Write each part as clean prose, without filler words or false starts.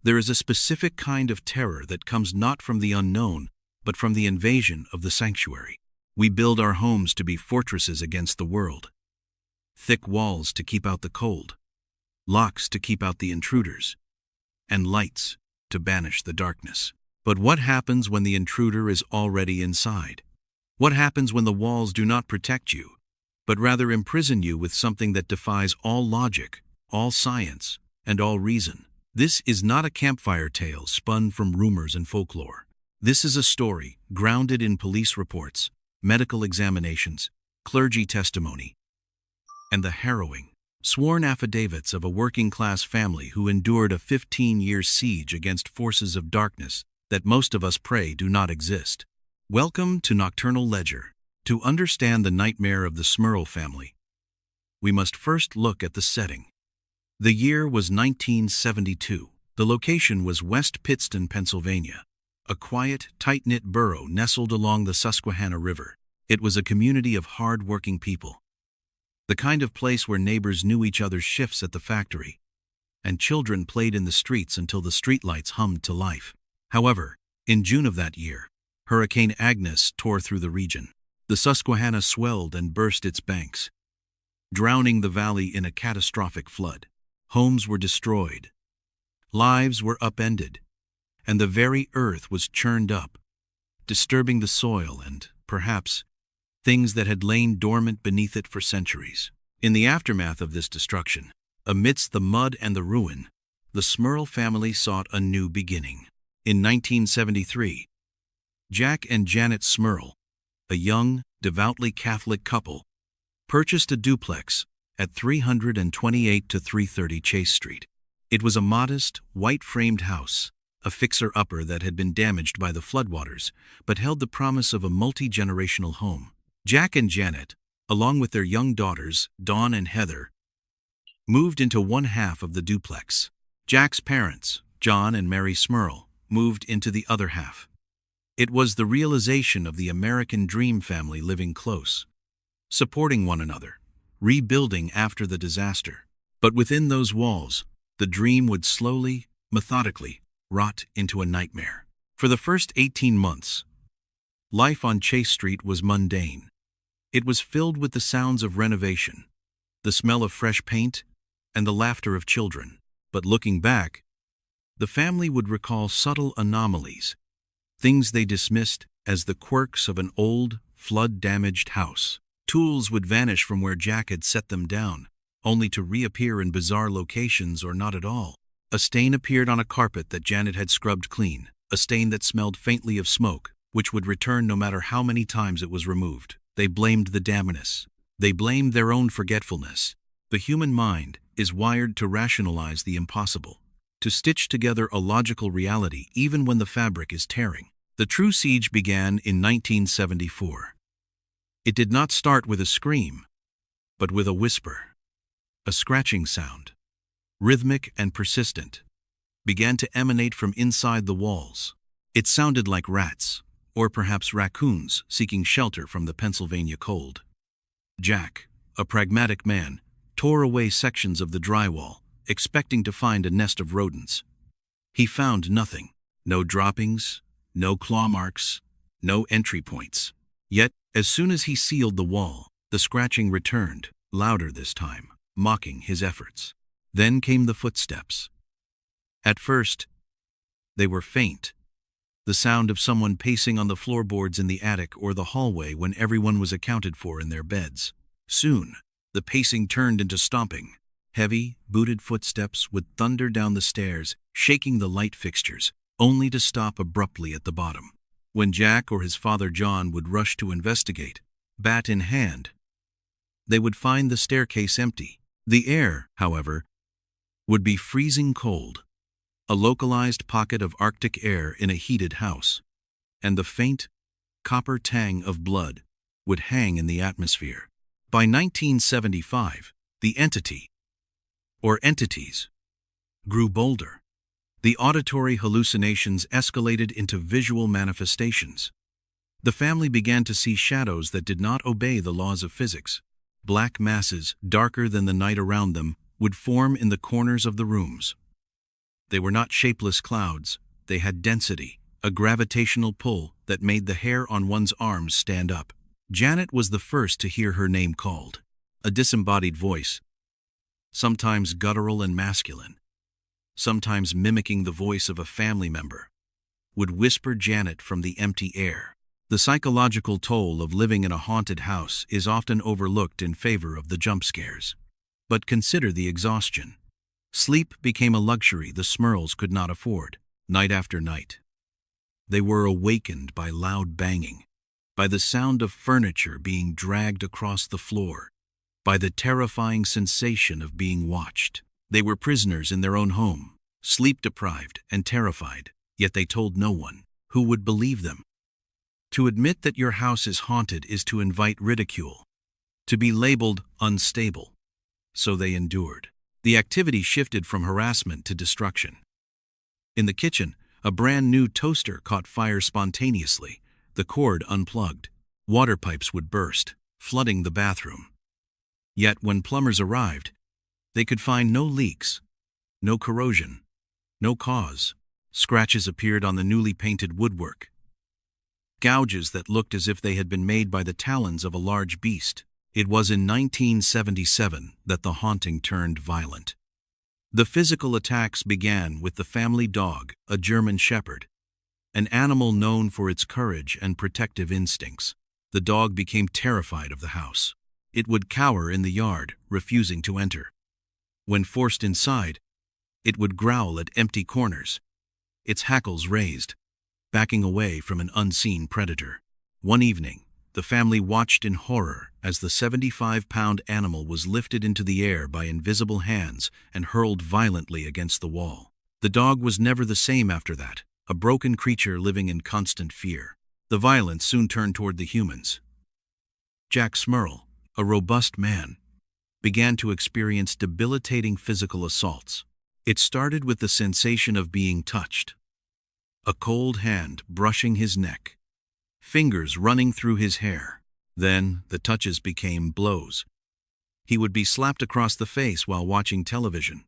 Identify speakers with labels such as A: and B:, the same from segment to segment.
A: There is a specific kind of terror that comes not from the unknown, but from the invasion of the sanctuary. We build our homes to be fortresses against the world. Thick walls to keep out the cold, locks to keep out the intruders, and lights to banish the darkness. But what happens when the intruder is already inside? What happens when the walls do not protect you, but rather imprison you with something that defies all logic, all science, and all reason? This is not a campfire tale spun from rumors and folklore. This is a story grounded in police reports, medical examinations, clergy testimony, and the harrowing, sworn affidavits of a working-class family who endured a 15-year siege against forces of darkness that most of us pray do not exist. Welcome to Nocturnal Ledger. To understand the nightmare of the Smurl family, we must first look at the setting. The year was 1972. The location was West Pittston, Pennsylvania, a quiet, tight-knit borough nestled along the Susquehanna River. It was a community of hard-working people, the kind of place where neighbors knew each other's shifts at the factory, and children played in the streets until the streetlights hummed to life. However, in June of that year, Hurricane Agnes tore through the region. The Susquehanna swelled and burst its banks, drowning the valley in a catastrophic flood. Homes were destroyed, lives were upended, and the very earth was churned up, disturbing the soil and, perhaps, things that had lain dormant beneath it for centuries. In the aftermath of this destruction, amidst the mud and the ruin, the Smurl family sought a new beginning. In 1973, Jack and Janet Smurl, a young, devoutly Catholic couple, purchased a duplex at 328 to 330 Chase Street. It was a modest, white-framed house, a fixer-upper that had been damaged by the floodwaters, but held the promise of a multi-generational home. Jack and Janet, along with their young daughters, Dawn and Heather, moved into one half of the duplex. Jack's parents, John and Mary Smurl, moved into the other half. It was the realization of the American dream family living close, supporting one another, rebuilding after the disaster. But within those walls, the dream would slowly, methodically, rot into a nightmare. For the first 18 months, life on Chase Street was mundane. It was filled with the sounds of renovation, the smell of fresh paint, and the laughter of children. But looking back, the family would recall subtle anomalies, things they dismissed as the quirks of an old, flood-damaged house. Tools would vanish from where Jack had set them down, only to reappear in bizarre locations or not at all. A stain appeared on a carpet that Janet had scrubbed clean, a stain that smelled faintly of smoke, which would return no matter how many times it was removed. They blamed the dampness. They blamed their own forgetfulness. The human mind is wired to rationalize the impossible, to stitch together a logical reality even when the fabric is tearing. The true siege began in 1974. It did not start with a scream, but with a whisper. A scratching sound, rhythmic and persistent, began to emanate from inside the walls. It sounded like rats, or perhaps raccoons, seeking shelter from the Pennsylvania cold. Jack, a pragmatic man, tore away sections of the drywall, expecting to find a nest of rodents. He found nothing. No droppings, no claw marks, no entry points. Yet, as soon as he sealed the wall, the scratching returned, louder this time, mocking his efforts. Then came the footsteps. At first, they were faint, the sound of someone pacing on the floorboards in the attic or the hallway when everyone was accounted for in their beds. Soon, the pacing turned into stomping. Heavy, booted footsteps would thunder down the stairs, shaking the light fixtures, only to stop abruptly at the bottom. When Jack or his father John would rush to investigate, bat in hand, they would find the staircase empty. The air, however, would be freezing cold, a localized pocket of Arctic air in a heated house, and the faint, copper tang of blood would hang in the atmosphere. By 1975, the entity, or entities, grew bolder. The auditory hallucinations escalated into visual manifestations. The family began to see shadows that did not obey the laws of physics. Black masses, darker than the night around them, would form in the corners of the rooms. They were not shapeless clouds, they had density, a gravitational pull that made the hair on one's arms stand up. Janet was the first to hear her name called. A disembodied voice, sometimes guttural and masculine, sometimes mimicking the voice of a family member, would whisper Janet from the empty air. The psychological toll of living in a haunted house is often overlooked in favor of the jump scares. But consider the exhaustion. Sleep became a luxury the Smurls could not afford, night after night. They were awakened by loud banging, by the sound of furniture being dragged across the floor, by the terrifying sensation of being watched. They were prisoners in their own home, sleep-deprived and terrified, yet they told no one. Who would believe them? To admit that your house is haunted is to invite ridicule, to be labeled unstable. So they endured. The activity shifted from harassment to destruction. In the kitchen, a brand new toaster caught fire spontaneously, the cord unplugged. Water pipes would burst, flooding the bathroom. Yet when plumbers arrived, they could find no leaks, no corrosion, no cause. Scratches appeared on the newly painted woodwork, gouges that looked as if they had been made by the talons of a large beast. It was in 1977 that the haunting turned violent. The physical attacks began with the family dog, a German shepherd, an animal known for its courage and protective instincts. The dog became terrified of the house. It would cower in the yard, refusing to enter. When forced inside, it would growl at empty corners, its hackles raised, backing away from an unseen predator. One evening, the family watched in horror as the 75-pound animal was lifted into the air by invisible hands and hurled violently against the wall. The dog was never the same after that, a broken creature living in constant fear. The violence soon turned toward the humans. Jack Smurl, a robust man, began to experience debilitating physical assaults. It started with the sensation of being touched, a cold hand brushing his neck, fingers running through his hair. Then the touches became blows. He would be slapped across the face while watching television,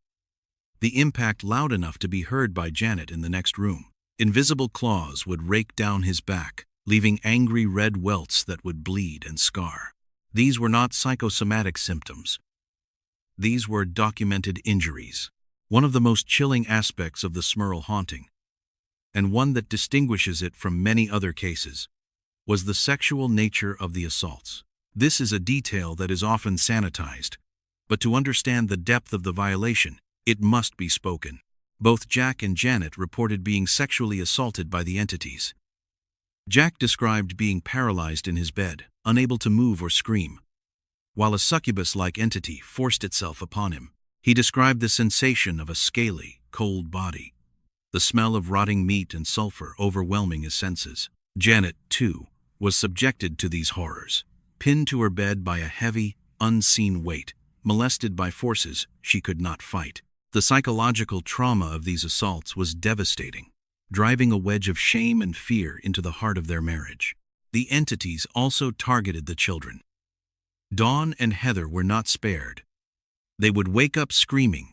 A: the impact loud enough to be heard by Janet in the next room. Invisible claws would rake down his back, leaving angry red welts that would bleed and scar. These were not psychosomatic symptoms. These were documented injuries. One of the most chilling aspects of the Smurl haunting, and one that distinguishes it from many other cases, was the sexual nature of the assaults. This is a detail that is often sanitized, but to understand the depth of the violation, it must be spoken. Both Jack and Janet reported being sexually assaulted by the entities. Jack described being paralyzed in his bed, unable to move or scream, while a succubus-like entity forced itself upon him. He described the sensation of a scaly, cold body, the smell of rotting meat and sulfur overwhelming his senses. Janet, too, was subjected to these horrors, pinned to her bed by a heavy, unseen weight, molested by forces she could not fight. The psychological trauma of these assaults was devastating, driving a wedge of shame and fear into the heart of their marriage. The entities also targeted the children. Dawn and Heather were not spared. They would wake up screaming,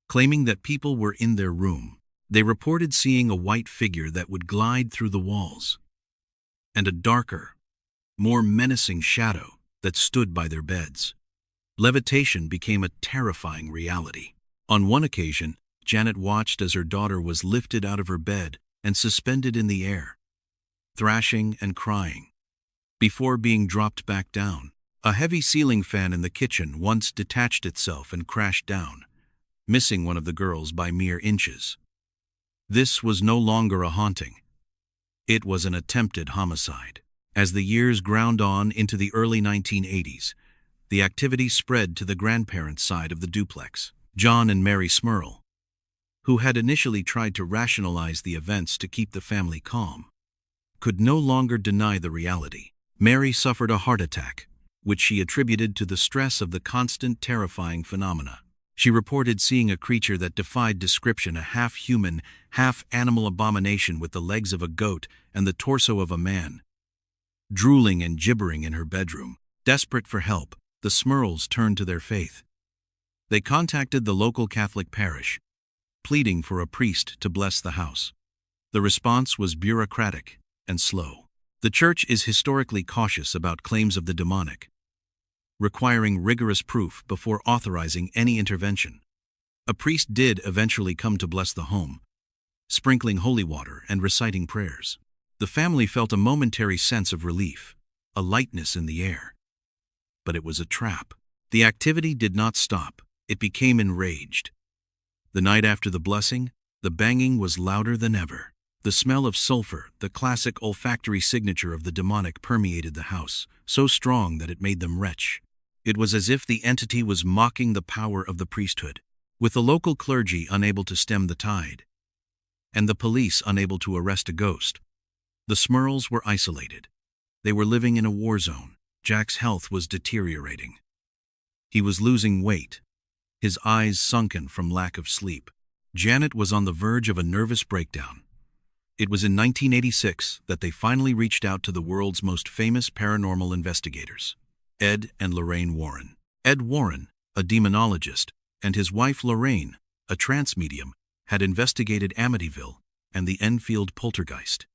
A: claiming that people were in their room. They reported seeing a white figure that would glide through the walls, and a darker, more menacing shadow that stood by their beds. Levitation became a terrifying reality. On one occasion, Janet watched as her daughter was lifted out of her bed and suspended in the air, thrashing and crying, before being dropped back down. A heavy ceiling fan in the kitchen once detached itself and crashed down, missing one of the girls by mere inches. This was no longer a haunting. It was an attempted homicide. As the years ground on into the early 1980s, the activity spread to the grandparents' side of the duplex. John and Mary Smurl, who had initially tried to rationalize the events to keep the family calm, could no longer deny the reality. Mary suffered a heart attack, which she attributed to the stress of the constant terrifying phenomena. She reported seeing a creature that defied description, a half-human, half-animal abomination with the legs of a goat and the torso of a man, drooling and gibbering in her bedroom. Desperate for help, the Smurls turned to their faith. They contacted the local Catholic parish, pleading for a priest to bless the house. The response was bureaucratic and slow. The church is historically cautious about claims of the demonic, requiring rigorous proof before authorizing any intervention. A priest did eventually come to bless the home, sprinkling holy water and reciting prayers. The family felt a momentary sense of relief, a lightness in the air. But it was a trap. The activity did not stop. It became enraged. The night after the blessing, the banging was louder than ever. The smell of sulfur, the classic olfactory signature of the demonic, permeated the house, so strong that it made them retch. It was as if the entity was mocking the power of the priesthood. With the local clergy unable to stem the tide, and the police unable to arrest a ghost, the Smurls were isolated. They were living in a war zone. Jack's health was deteriorating. He was losing weight, his eyes sunken from lack of sleep. Janet was on the verge of a nervous breakdown. It was in 1986 that they finally reached out to the world's most famous paranormal investigators, Ed and Lorraine Warren. Ed Warren, a demonologist, and his wife Lorraine, a trance medium, had investigated Amityville and the Enfield Poltergeist.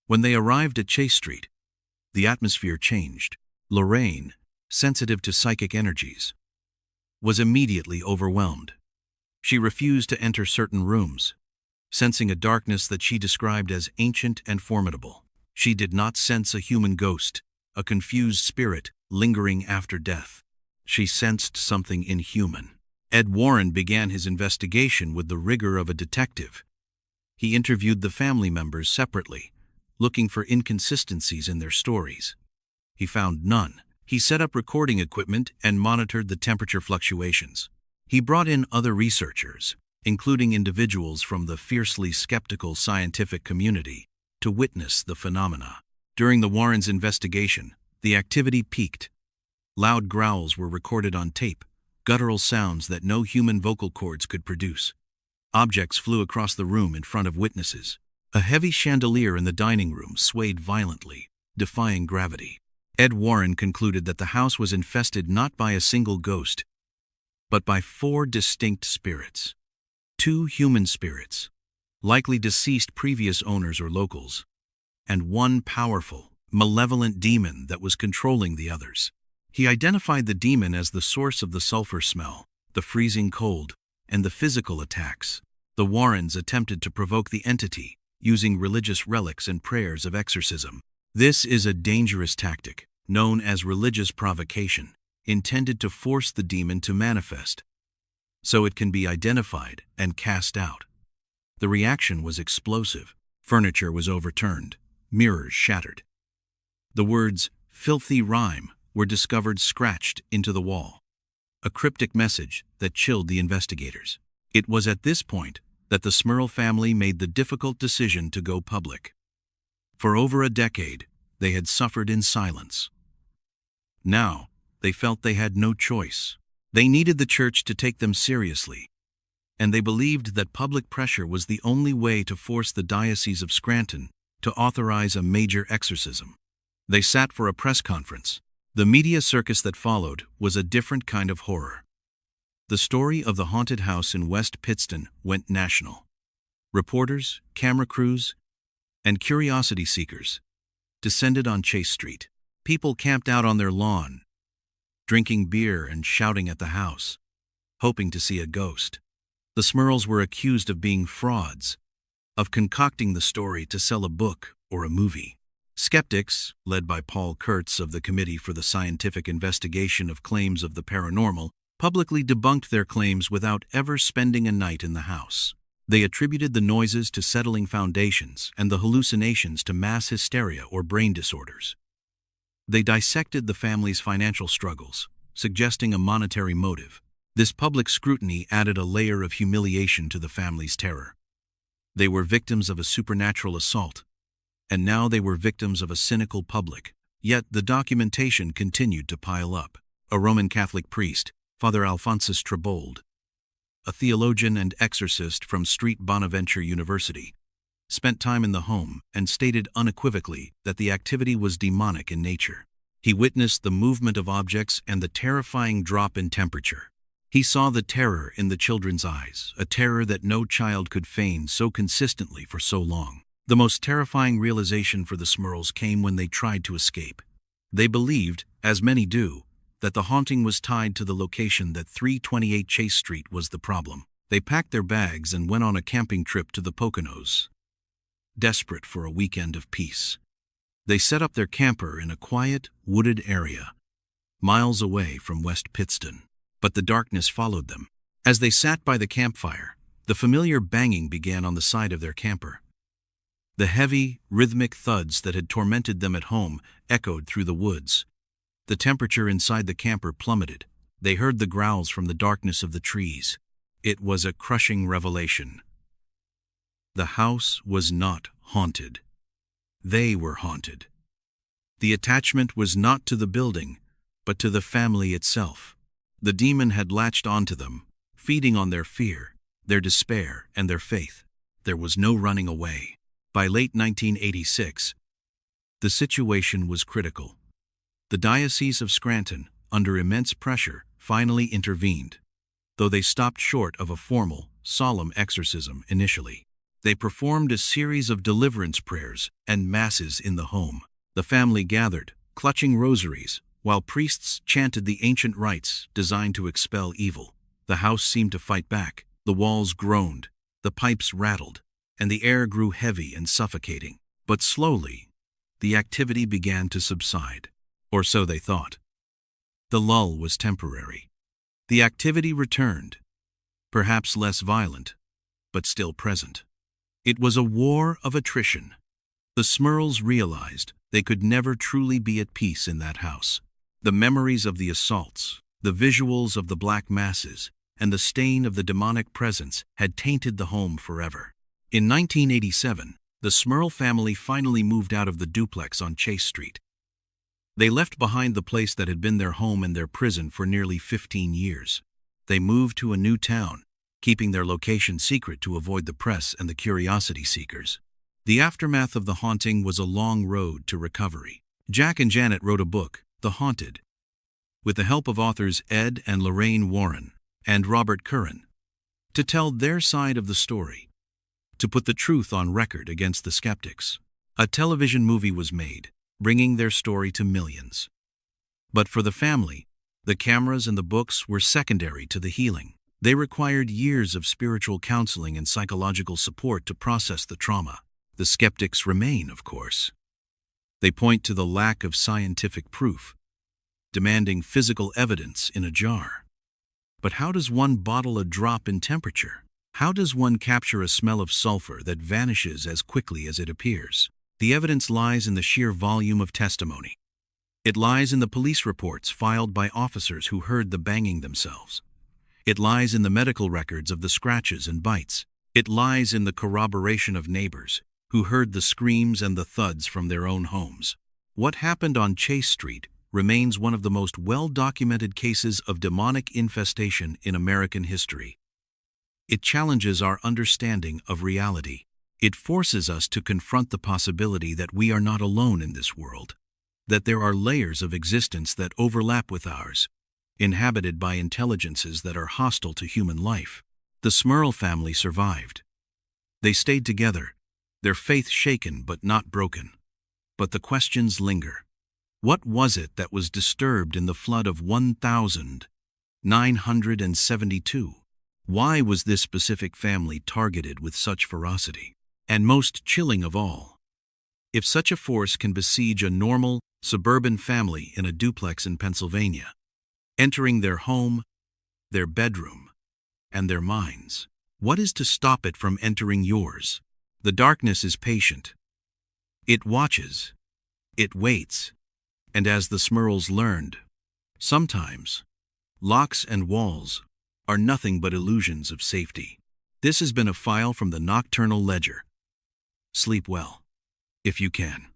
A: When they arrived at Chase Street, the atmosphere changed. Lorraine, sensitive to psychic energies, was immediately overwhelmed. She refused to enter certain rooms, sensing a darkness that she described as ancient and formidable. She did not sense a human ghost, a confused spirit lingering after death. She sensed something inhuman. Ed Warren began his investigation with the rigor of a detective. He interviewed the family members separately, looking for inconsistencies in their stories. He found none. He set up recording equipment and monitored the temperature fluctuations. He brought in other researchers, including individuals from the fiercely skeptical scientific community, to witness the phenomena. During the Warrens' investigation, the activity peaked. Loud growls were recorded on tape, guttural sounds that no human vocal cords could produce. Objects flew across the room in front of witnesses. A heavy chandelier in the dining room swayed violently, defying gravity. Ed Warren concluded that the house was infested not by a single ghost, but by 4 distinct spirits. 2 human spirits, likely deceased previous owners or locals, and 1 powerful, malevolent demon that was controlling the others. He identified the demon as the source of the sulfur smell, the freezing cold, and the physical attacks. The Warrens attempted to provoke the entity, using religious relics and prayers of exorcism. This is a dangerous tactic, known as religious provocation, intended to force the demon to manifest, so it can be identified and cast out. The reaction was explosive. Furniture was overturned, mirrors shattered. The words, "filthy rhyme," were discovered scratched into the wall, a cryptic message that chilled the investigators. It was at this point that the Smurl family made the difficult decision to go public. For over a decade, they had suffered in silence. Now, they felt they had no choice. They needed the church to take them seriously, and they believed that public pressure was the only way to force the Diocese of Scranton to authorize a major exorcism. They sat for a press conference. The media circus that followed was a different kind of horror. The story of the haunted house in West Pittston went national. Reporters, camera crews, and curiosity seekers descended on Chase Street. People camped out on their lawn, drinking beer and shouting at the house, hoping to see a ghost. The Smurls were accused of being frauds, of concocting the story to sell a book or a movie. Skeptics, led by Paul Kurtz of the Committee for the Scientific Investigation of Claims of the Paranormal, publicly debunked their claims without ever spending a night in the house. They attributed the noises to settling foundations and the hallucinations to mass hysteria or brain disorders. They dissected the family's financial struggles, suggesting a monetary motive. This public scrutiny added a layer of humiliation to the family's terror. They were victims of a supernatural assault, and now they were victims of a cynical public. Yet the documentation continued to pile up. A Roman Catholic priest, Father Alphonsus Trebold, a theologian and exorcist from St. Bonaventure University, spent time in the home and stated unequivocally that the activity was demonic in nature. He witnessed the movement of objects and the terrifying drop in temperature. He saw the terror in the children's eyes, a terror that no child could feign so consistently for so long. The most terrifying realization for the Smurls came when they tried to escape. They believed, as many do, that the haunting was tied to the location that 328 Chase Street was the problem. They packed their bags and went on a camping trip to the Poconos, desperate for a weekend of peace. They set up their camper in a quiet, wooded area, miles away from West Pittston. But the darkness followed them. As they sat by the campfire, the familiar banging began on the side of their camper. The heavy, rhythmic thuds that had tormented them at home echoed through the woods. The temperature inside the camper plummeted. They heard the growls from the darkness of the trees. It was a crushing revelation. The house was not haunted. They were haunted. The attachment was not to the building, but to the family itself. The demon had latched onto them, feeding on their fear, their despair, and their faith. There was no running away. By late 1986, the situation was critical. The Diocese of Scranton, under immense pressure, finally intervened, though they stopped short of a formal, solemn exorcism initially. They performed a series of deliverance prayers and masses in the home. The family gathered, clutching rosaries, while priests chanted the ancient rites designed to expel evil. The house seemed to fight back. The walls groaned, the pipes rattled, and the air grew heavy and suffocating. But slowly, the activity began to subside, or so they thought. The lull was temporary. The activity returned, perhaps less violent, but still present. It was a war of attrition. The Smurls realized they could never truly be at peace in that house. The memories of the assaults, the visuals of the black masses, and the stain of the demonic presence had tainted the home forever. In 1987, the Smurl family finally moved out of the duplex on Chase Street. They left behind the place that had been their home and their prison for nearly 15 years. They moved to a new town, keeping their location secret to avoid the press and the curiosity seekers. The aftermath of the haunting was a long road to recovery. Jack and Janet wrote a book, The Haunted, with the help of authors Ed and Lorraine Warren and Robert Curran, to tell their side of the story, to put the truth on record against the skeptics. A television movie was made, bringing their story to millions. But for the family, the cameras and the books were secondary to the healing. They required years of spiritual counseling and psychological support to process the trauma. The skeptics remain, of course. They point to the lack of scientific proof, demanding physical evidence in a jar. But how does one bottle a drop in temperature? How does one capture a smell of sulfur that vanishes as quickly as it appears? The evidence lies in the sheer volume of testimony. It lies in the police reports filed by officers who heard the banging themselves. It lies in the medical records of the scratches and bites. It lies in the corroboration of neighbors who heard the screams and the thuds from their own homes. What happened on Chase Street remains one of the most well-documented cases of demonic infestation in American history. It challenges our understanding of reality. It forces us to confront the possibility that we are not alone in this world, that there are layers of existence that overlap with ours, inhabited by intelligences that are hostile to human life. The Smurl family survived. They stayed together, their faith shaken but not broken. But the questions linger. What was it that was disturbed in the flood of 1972? Why was this specific family targeted with such ferocity? And most chilling of all, if such a force can besiege a normal, suburban family in a duplex in Pennsylvania, entering their home, their bedroom, and their minds, what is to stop it from entering yours? The darkness is patient. It watches. It waits. And as the Smurls learned, sometimes locks and walls are nothing but illusions of safety. This has been a file from the Nocturnal Ledger. Sleep well, if you can.